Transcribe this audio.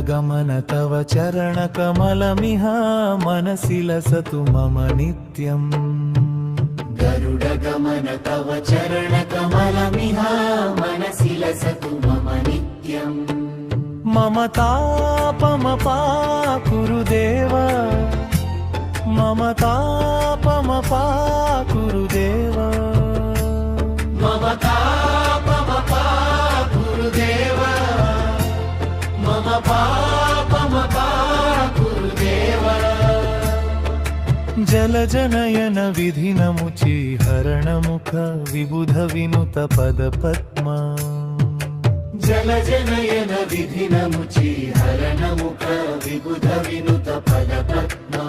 गमन तव चरणकमलमिह मनसि लसतु मम नित्यम् गरुडगमन तव चरणकमलमिह मनसि लसतु मम नित्यम् मम तापमपाकुरु देव मम तापमपाकुरु देव मम तापमपाकुरु देव मम पापमपाकुरु देव जलजनयन विधिनमुचि हरणमुख विबुध विनुत पदपद्मा जलजनयन विधिनमुचि हरणमुख विबुध विनुत पदपद्मा